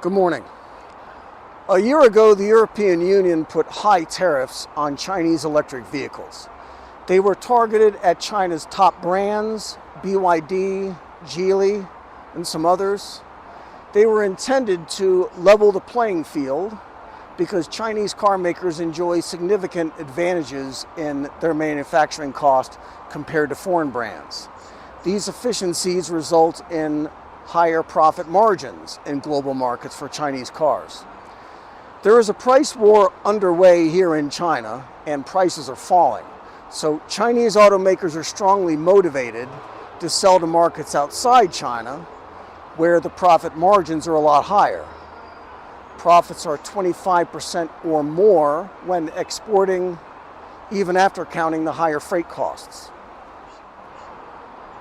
Good morning. A year ago, the European Union put high tariffs on Chinese electric vehicles. They were targeted at China's top brands, BYD, Geely, and some others. They were intended to level the playing field because Chinese car makers enjoy significant advantages in their manufacturing cost compared to foreign brands. These efficiencies result in higher profit margins in global markets for Chinese cars. There is a price war underway here in China, and prices are falling. So Chinese automakers are strongly motivated to sell to markets outside China, where the profit margins are a lot higher. Profits are 25% or more when exporting, even after counting the higher freight costs.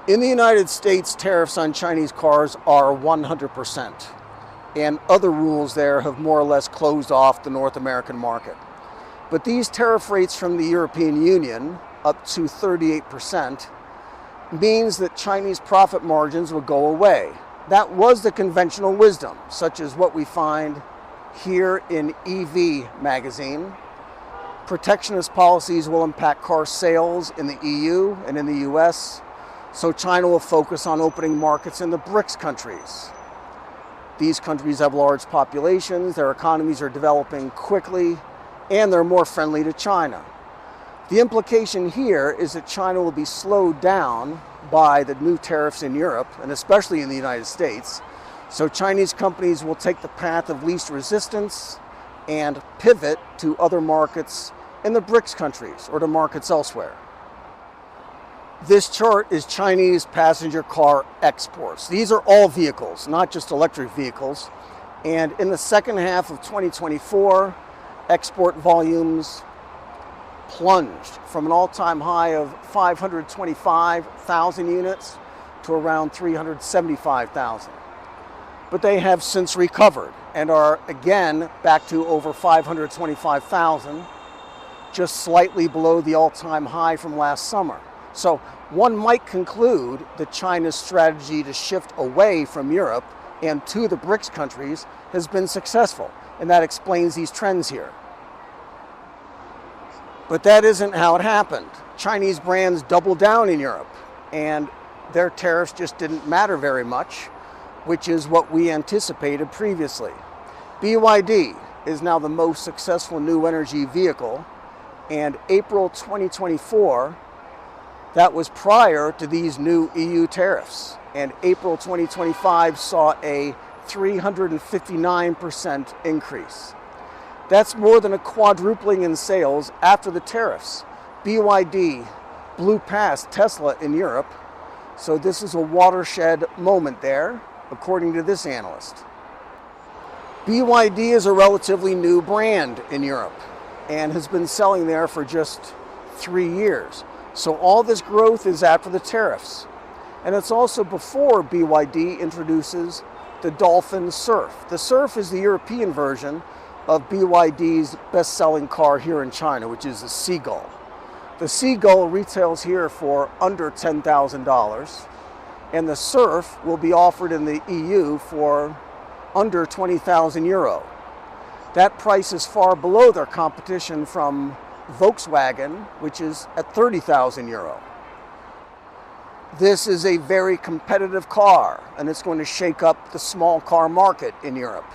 In the United States, tariffs on Chinese cars are 100%, and other rules there have more or less closed off the North American market. But these tariff rates from the European Union, up to 38%, means that Chinese profit margins will go away. That was the conventional wisdom, such as what we find here in EV magazine. Protectionist policies will impact car sales in the EU and in the US, so China will focus on opening markets in the BRICS countries. These countries have large populations, their economies are developing quickly, and they're more friendly to China. The implication here is that China will be slowed down by the new tariffs in Europe, and especially in the United States, so Chinese companies will take the path of least resistance and pivot to other markets in the BRICS countries or to markets elsewhere. This chart is Chinese passenger car exports. These are all vehicles, not just electric vehicles. And in the second half of 2024, export volumes plunged from an all-time high of 525,000 units to around 375,000. But they have since recovered and are again back to over 525,000, just slightly below the all-time high from last summer. So one might conclude that China's strategy to shift away from Europe and to the BRICS countries has been successful, and that explains these trends here. But that isn't how it happened. Chinese brands doubled down in Europe, and their tariffs just didn't matter very much, which is what we anticipated previously. BYD is now the most successful new energy vehicle, and April 2024, that was prior to these new EU tariffs, and April 2025 saw a 359% increase. That's more than a quadrupling in sales after the tariffs. BYD blew past Tesla in Europe, so this is a watershed moment there, according to this analyst. BYD is a relatively new brand in Europe and has been selling there for just 3 years. So all this growth is after the tariffs. And it's also before BYD introduces the Dolphin Surf. The Surf is the European version of BYD's best-selling car here in China, which is the Seagull. The Seagull retails here for under $10,000, and the Surf will be offered in the EU for under 20,000 euro. That price is far below their competition from Volkswagen, which is at 30,000 euro. This is a very competitive car, and it's going to shake up the small car market in Europe.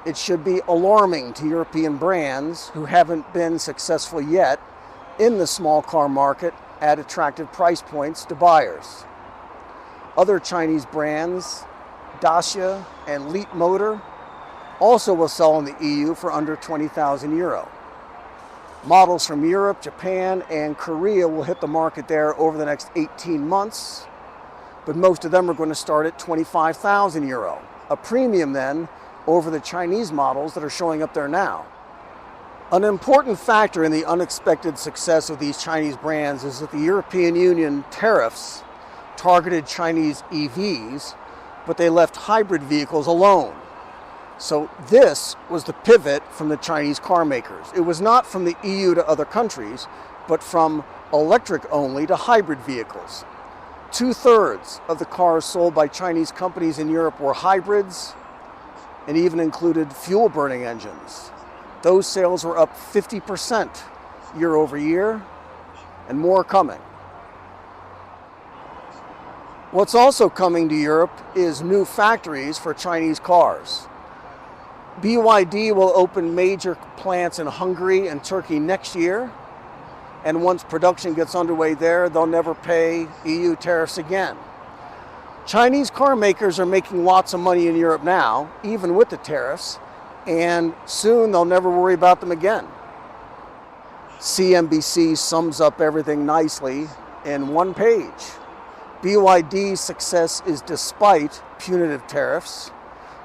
It should be alarming to European brands who haven't been successful yet in the small car market at attractive price points to buyers. Other Chinese brands, Dacia and Leapmotor, also will sell in the EU for under 20,000 euro. Models from Europe, Japan, and Korea will hit the market there over the next 18 months, but most of them are going to start at 25,000 euro, a premium then over the Chinese models that are showing up there now. An important factor in the unexpected success of these Chinese brands is that the European Union tariffs targeted Chinese EVs, but they left hybrid vehicles alone. So this was the pivot from the Chinese car makers. It was not from the EU to other countries, but from electric only to hybrid vehicles. 2/3 of the cars sold by Chinese companies in Europe were hybrids, and even included fuel-burning engines. Those sales were up 50% year over year, and more coming. What's also coming to Europe is new factories for Chinese cars. BYD will open major plants in Hungary and Turkey next year, and once production gets underway there, they'll never pay EU tariffs again. Chinese car makers are making lots of money in Europe now, even with the tariffs, and soon they'll never worry about them again. CNBC sums up everything nicely in one page. BYD's success is despite punitive tariffs.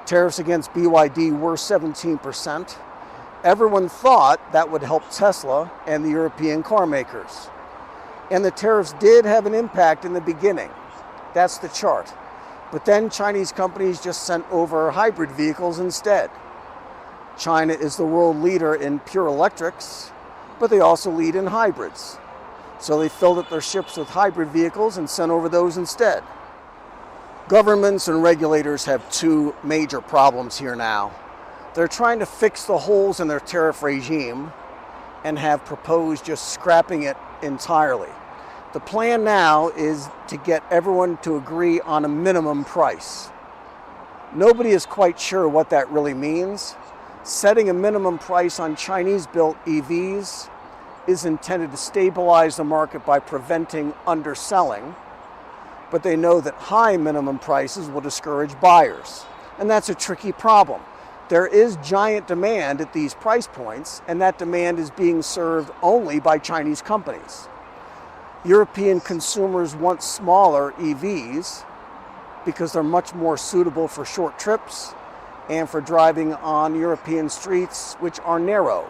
Tariffs against BYD were 17%. Everyone thought that would help Tesla and the European car makers. And the tariffs did have an impact in the beginning. That's the chart. But then Chinese companies just sent over hybrid vehicles instead. China is the world leader in pure electrics, but they also lead in hybrids. So they filled up their ships with hybrid vehicles and sent over those instead. Governments and regulators have two major problems here now. They're trying to fix the holes in their tariff regime and have proposed just scrapping it entirely. The plan now is to get everyone to agree on a minimum price. Nobody is quite sure what that really means. Setting a minimum price on Chinese-built EVs is intended to stabilize the market by preventing underselling, but they know that high minimum prices will discourage buyers, and that's a tricky problem. There is giant demand at these price points, and that demand is being served only by Chinese companies. European consumers want smaller EVs because they're much more suitable for short trips and for driving on European streets, which are narrow.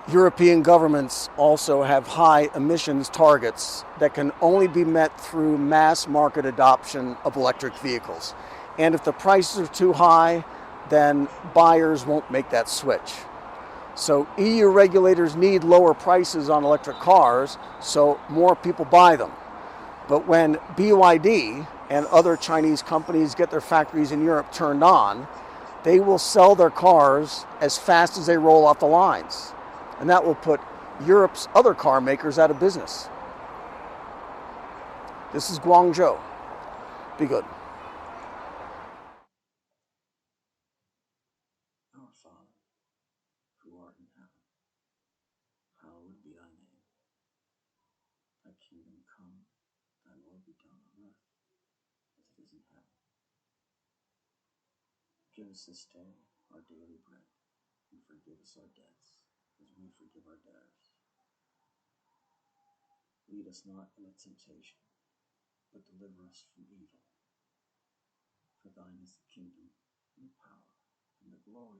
European governments also have high emissions targets that can only be met through mass market adoption of electric vehicles. And if the prices are too high, then buyers won't make that switch. So EU regulators need lower prices on electric cars so more people buy them. But when BYD and other Chinese companies get their factories in Europe turned on, they will sell their cars as fast as they roll off the lines. And that will put Europe's other car makers out of business. This is Guangzhou. Be good. Our Father, who art in heaven, hallowed be thy name. Thy kingdom come, thy will be done on earth as it is in heaven. Give us this day our daily bread, and forgive us our debts, as we forgive our debtors. Lead us not into temptation, but deliver us from evil. For thine is the kingdom, and the power, and the glory